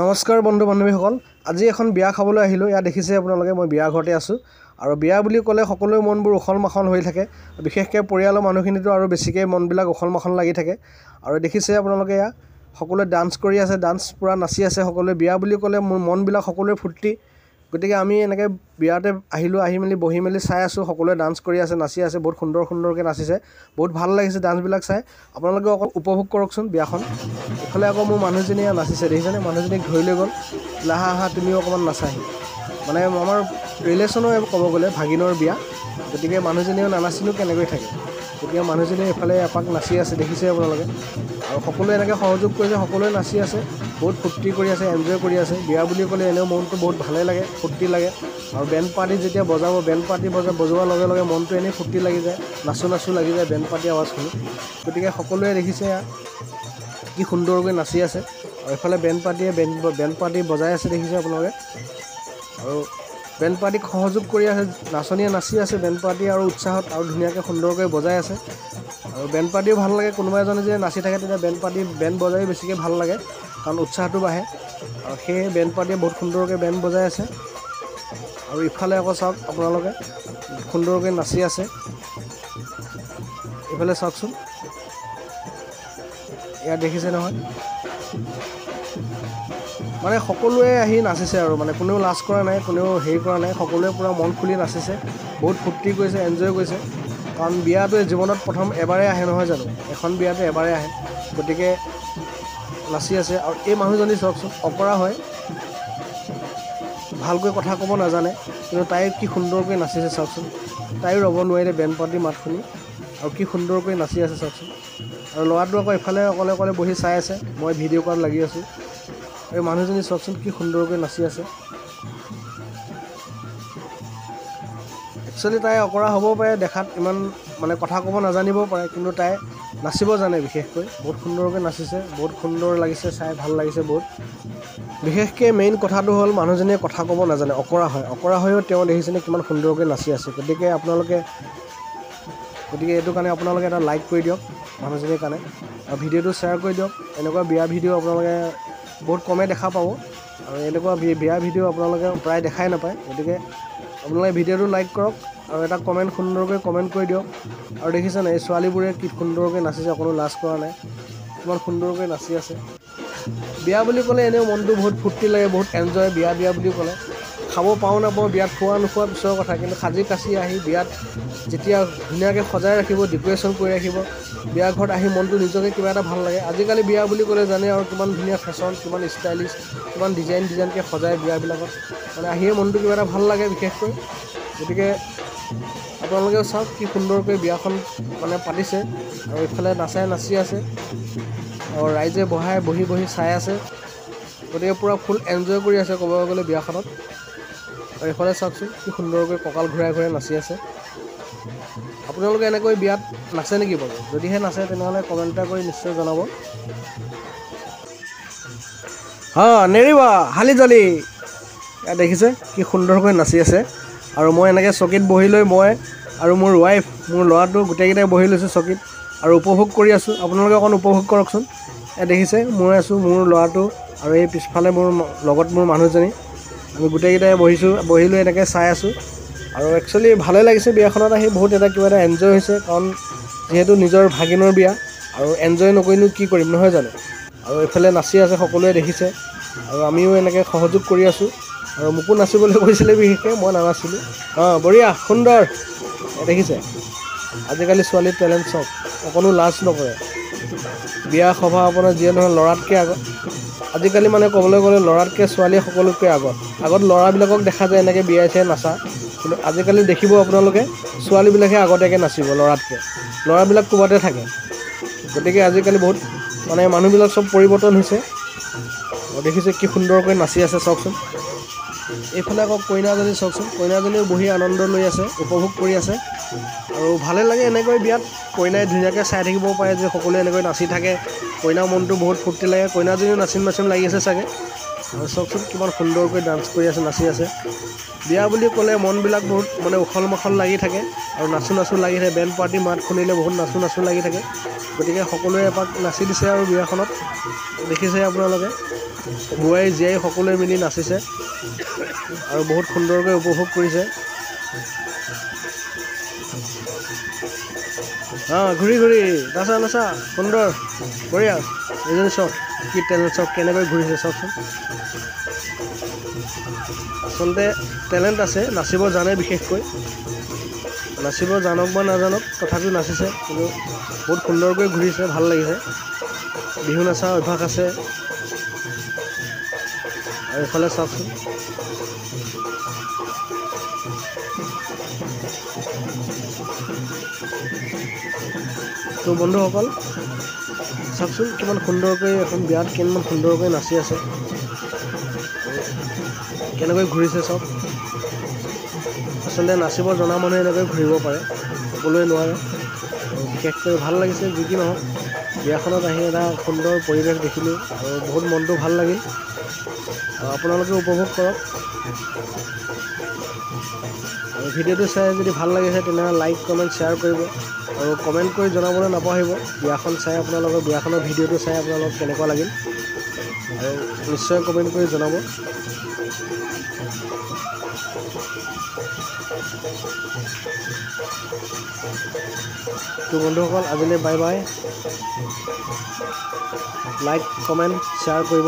নমস্কাৰ বন্ধু বান্ধৱীসকল, আজি এখন বিয়া খাবলৈ আহিলোঁ। ইয়াত দেখিছে আপোনালোকে মই বিয়া ঘৰতে আছোঁ আৰু বিয়া বুলি ক'লে সকলোৰে মনবোৰ উখল মাখল হৈ থাকে। বিশেষকৈ পৰিয়ালৰ মানুহখিনিতো আৰু বেছিকৈ মনবিলাক উখল মাখল লাগি থাকে। আৰু দেখিছে আপোনালোকে ইয়াত সকলোৱে ডান্স কৰি আছে, ডান্স পূৰা নাচি আছে সকলোৱে। বিয়া বুলি ক'লে মোৰ মনবিলাক সকলোৰে ফূৰ্তি। গতিকে আমি এনেকৈ বিয়াতে আহিলোঁ, আহি মেলি বহি মেলি চাই আছোঁ সকলোৱে ডান্স কৰি আছে, নাচি আছে, বহুত সুন্দৰকৈ নাচিছে, বহুত ভাল লাগিছে ডান্সবিলাক চাই। আপোনালোকে অকল উপভোগ কৰকচোন বিয়াখন। ইফালে আকৌ মোৰ মানুহজনীয়ে নাচিছে, দেখিছেনে? মানুহজনীক ধৰি লৈ গ'ল, লাহা আহা তুমিও অকণমান নাচাহি। মানে আমাৰ ৰিলেশ্যনৰ ক'ব গ'লে ভাগিনৰ বিয়া, গতিকে মানুহজনীও নানাচিনো কেনেকৈ থাকে। গতিকে মানুহজনীয়ে এইফালে এপাক নাচি আছে, দেখিছে আপোনালোকে। আৰু সকলোৱে এনেকৈ সহযোগ কৰিছে, সকলোৱে নাচি আছে, বহুত ফূৰ্তি কৰি আছে, এনজয় কৰি আছে। বিয়া বুলি ক'লে এনেও মনটো বহুত ভালেই লাগে, ফূৰ্তি লাগে। আৰু বেণ্ড পাৰ্টি যেতিয়া বজাব, বেণ্ড পাৰ্টি বজোৱাৰ লগে লগে মনটো এনেই ফূৰ্তি লাগি যায়, নাচো লাগি যায় বেণ্ড পাৰ্টি আৱাজ শুনি। গতিকে সকলোৱে দেখিছে কি সুন্দৰকৈ নাচি আছে। আৰু এইফালে বেণ্ড পাৰ্টি বজাই আছে, দেখিছে আপোনালোকে। আৰু বেণ্ড পাৰ্টিক সহযোগ কৰি আছে, নাচনীয়ে নাচি আছে বেণ্ড পাৰ্টি আৰু উৎসাহত আৰু ধুনীয়াকৈ সুন্দৰকৈ বজাই আছে। আৰু বেণ্ড পাৰ্টিও ভাল লাগে, কোনোবা এজনে যদি নাচি থাকে তেতিয়া বেণ্ড বজাই বেছিকৈ ভাল লাগে, কাৰণ উৎসাহটো বাঢ়ে। আৰু সেয়ে বেণ্ড পাৰ্টিয়ে বহুত সুন্দৰকৈ বেণ্ড বজাই আছে। আৰু ইফালে আকৌ চাওক আপোনালোকে সুন্দৰকৈ নাচি আছে। এইফালে চাওকচোন, ইয়াত দেখিছে নহয়, মানে সকলোৱে আহি নাচিছে আৰু মানে কোনেও লাজ কৰা নাই, কোনেও হেৰি কৰা নাই, সকলোৱে পূৰা মন খুলি নাচিছে, বহুত ফূৰ্তি কৰিছে, এনজয় কৰিছে। কাৰণ বিয়াটো জীৱনত প্ৰথম এবাৰেই আহে নহয় জানো, এখন বিয়াটো এবাৰেই আহে, গতিকে নাচি আছে। আৰু এই মানুহজনী চাওকচোন, অকৰা হয়, ভালকৈ কথা ক'ব নাজানে, কিন্তু তাই কি সুন্দৰকৈ নাচিছে চাওকচোন। তাইও ৰ'ব নোৱাৰিলে বেণ্ড পাৰ্টিৰ মাত শুনি, আৰু কি সুন্দৰকৈ নাচি আছে চাওকচোন। আৰু ল'ৰাটো আকৌ এইফালে অকলে বহি চাই আছে, মই ভিডিঅ' কৰাত লাগি আছোঁ। এই মানুহজনী চাওকচোন কি সুন্দৰকৈ নাচি আছে। একচুৱেলি তাই অকৰা হ'বও পাৰে, দেখাত ইমান মানে কথা ক'ব নাজানিবও পাৰে, কিন্তু তাই নাচিব জানে বিশেষকৈ। বহুত সুন্দৰকৈ নাচিছে, বহুত সুন্দৰ লাগিছে চাই, ভাল লাগিছে বহুত। বিশেষকৈ মেইন কথাটো হ'ল মানুহজনীয়ে কথা ক'ব নাজানে, অকৰা হয়। অকৰা হৈও তেওঁ দেখিছেনে কিমান সুন্দৰকৈ নাচি আছে। গতিকে এইটো কাৰণে আপোনালোকে এটা লাইক কৰি দিয়ক মানুহজনীৰ কাৰণে, আৰু ভিডিঅ'টো শ্বেয়াৰ কৰি দিয়ক। এনেকুৱা বিয়া ভিডিঅ' আপোনালোকে বহুত কমেই দেখা পাব, আৰু এনেকুৱা বিয়া ভিডিঅ' আপোনালোকে প্ৰায় দেখাই নাপায়। গতিকে আপোনালোকে ভিডিঅ'টো লাইক কৰক আৰু এটা সুন্দৰকৈ কমেণ্ট কৰি দিয়ক। আৰু দেখিছেনে এই ছোৱালীবোৰে কি সুন্দৰকৈ নাচিছে, অকণো লাজ কৰা নাই, কিমান সুন্দৰকৈ নাচি আছে। বিয়া বুলি ক'লে এনেও মনটো বহুত ফূৰ্তি লাগে, বহুত এনজয়। বিয়া বুলি ক'লে খাব পাওঁ নাপাওঁ, বিয়াত খোৱা নোখোৱা পিছৰ কথা, কিন্তু সাজি কাচি আহি বিয়াত যেতিয়া ধুনীয়াকৈ সজাই ৰাখিব, ডেক'ৰেশ্যন কৰি ৰাখিব, বিয়া ঘৰত আহি মনটো নিজকে কিবা এটা ভাল লাগে। আজিকালি বিয়া বুলি ক'লে জানে আৰু কিমান ধুনীয়া ফেশ্বন, কিমান ষ্টাইলিছ, কিমান ডিজাইনকৈ সজায় বিয়াবিলাকত, মানে আহিয়ে মনটো কিবা এটা ভাল লাগে বিশেষকৈ। গতিকে আপোনালোকেও চাওক কি সুন্দৰকৈ বিয়াখন মানে পাতিছে, আৰু এইফালে নাচি আছে, আৰু ৰাইজে বহি চাই আছে। গতিকে পূৰা ফুল এনজয় কৰি আছে ক'ব গ'লে বিয়াখনত। আৰু এইফালে চাওকচোন কি সুন্দৰকৈ কঁকাল ঘূৰাই নাচি আছে। আপোনালোকে এনেকৈ বিয়াত নাচে নেকি বাৰু? যদিহে নাচে তেনেহ'লে কমেণ্ট এটা কৰি নিশ্চয় জনাব। নেৰিবা হালি জালি। ইয়াত দেখিছে কি সুন্দৰকৈ নাচি আছে। আৰু মই এনেকৈ চকীত বহি লৈ, মই আৰু মোৰ ৱাইফ, মোৰ ল'ৰাটো গোটেইকেইটাই বহি লৈছোঁ চকীত আৰু উপভোগ কৰি আছোঁ। আপোনালোকে অকণ উপভোগ কৰকচোন। ইয়াত দেখিছে মই আছোঁ, মোৰ ল'ৰাটো, আৰু এই পিছফালে মোৰ মানুহজনী, আমি গোটেইকেইটাই বহি লৈ এনেকৈ চাই আছোঁ। আৰু একচুৱেলি ভালেই লাগিছে বিয়াখনত আহি, বহুত কিবা এটা এনজয় হৈছে, কাৰণ যিহেতু নিজৰ ভাগিনৰ বিয়া, আৰু এনজয় নকৰিনো কি কৰিম নহয় জানো। আৰু এইফালে নাচি আছে সকলোৱে দেখিছে, আৰু আমিও এনেকৈ সহযোগ কৰি আছোঁ। আৰু মোকো নাচিবলৈ কৈছিলে বিশেষকৈ, মই নানাচিলোঁ। বঢ়িয়া সুন্দৰ। দেখিছে আজিকালি ছোৱালীৰ টেলেণ্ট চব, অকণো লাজ নকৰে। বিয়া সভা আপোনাৰ যিয়ে নহয়, ল'ৰাতকৈ আগত আজিকালি মানে ক'বলৈ গ'লে ল'ৰাতকৈ ছোৱালীয়ে সকলোতকৈ আগত ল'ৰাবিলাকক দেখা যায় এনেকৈ বিয়াই চিয়াই নাচা, কিন্তু আজিকালি দেখিব আপোনালোকে ছোৱালীবিলাকহে আগতীয়াকৈ নাচিব ল'ৰাতকৈ। ল'ৰাবিলাক ক'ৰবাতে থাকে। গতিকে আজিকালি বহুত মানে মানুহবিলাক চব পৰিৱৰ্তন হৈছে। আৰু দেখিছে কি সুন্দৰকৈ নাচি আছে চাওকচোন। এইফালে আকৌ কইনাজনী চাওকচোন, কইনাজনীও বহি আনন্দ লৈ আছে, উপভোগ কৰি আছে। আৰু ভালে লাগে এনেকৈ বিয়াত, কইনাই ধুনীয়াকৈ চাই থাকিব পাৰে যে সকলোৱে এনেকৈ নাচি থাকে, কইনাৰ মনটো বহুত ফূৰ্তি লাগে। কইনাজনীও নাচিম লাগি আছে চাগে। আৰু চাওকচোন কিমান সুন্দৰকৈ ডান্স কৰি আছে, নাচি আছে। বিয়া বুলি ক'লে মনবিলাক বহুত মানে উখল মাখল লাগি থাকে আৰু নাচো নাচো লাগি থাকে। বেণ্ড পাৰ্টি মাত শুনিলে বহুত নাচো নাচো লাগি থাকে। গতিকে সকলোৱে এপাক নাচি দিছে আৰু বিয়াখনত দেখিছে আপোনালোকে। বোৱাৰী জীয়াৰী সকলোৱে মিলি নাচিছে আৰু বহুত সুন্দৰকৈ উপভোগ কৰিছে। ঘূৰি ঘূৰি নাচা নাচা, সুন্দৰ, বঢ়িয়া। এইজনী চাওক কি টেলেণ্ট, চাওক কেনেকৈ ঘূৰিছে চাওকচোন। আচলতে টেলেণ্ট আছে, নাচিব জানে। বিশেষকৈ নাচিব জানক বা নাজানক তথাপিও নাচিছে, কিন্তু বহুত সুন্দৰকৈ ঘূৰিছে, ভাল লাগিছে। বিহু নাচা অভ্যাস আছে। আৰু এইফালে চাওকচোন, তো বন্ধুসকল চাওকচোন কিমান সুন্দৰকৈ এখন বিয়াত কিমান সুন্দৰকৈ নাচি আছে, কেনেকৈ ঘূৰিছে চাওক। আচলতে নাচিব জনা মানুহে এনেকৈ ঘূৰিব পাৰে, সকলোৱে নোৱাৰে। বিশেষকৈ ভাল লাগিছে। যি কি নহওক, বিয়াখনত আহি এটা সুন্দৰ পৰিৱেশ দেখিলোঁ আৰু বহুত মনটো ভাল লাগিল। আৰু আপোনালোকে উপভোগ কৰক। আৰু ভিডিঅ'টো চাই যদি ভাল লাগিছে তেনেহ'লে লাইক কমেণ্ট শ্বেয়াৰ কৰিব আৰু কমেণ্ট কৰি জনাবলৈ নাপাহৰিব। বিয়াখন চাই আপোনালোকৰ বিয়াখনৰ ভিডিঅ'টো চাই আপোনালোকক কেনেকুৱা লাগিল, আৰু নিশ্চয় কমেণ্ট কৰি জনাব। তো বন্ধুসকল আজিলৈ bye bye. Like comment share কৰিব।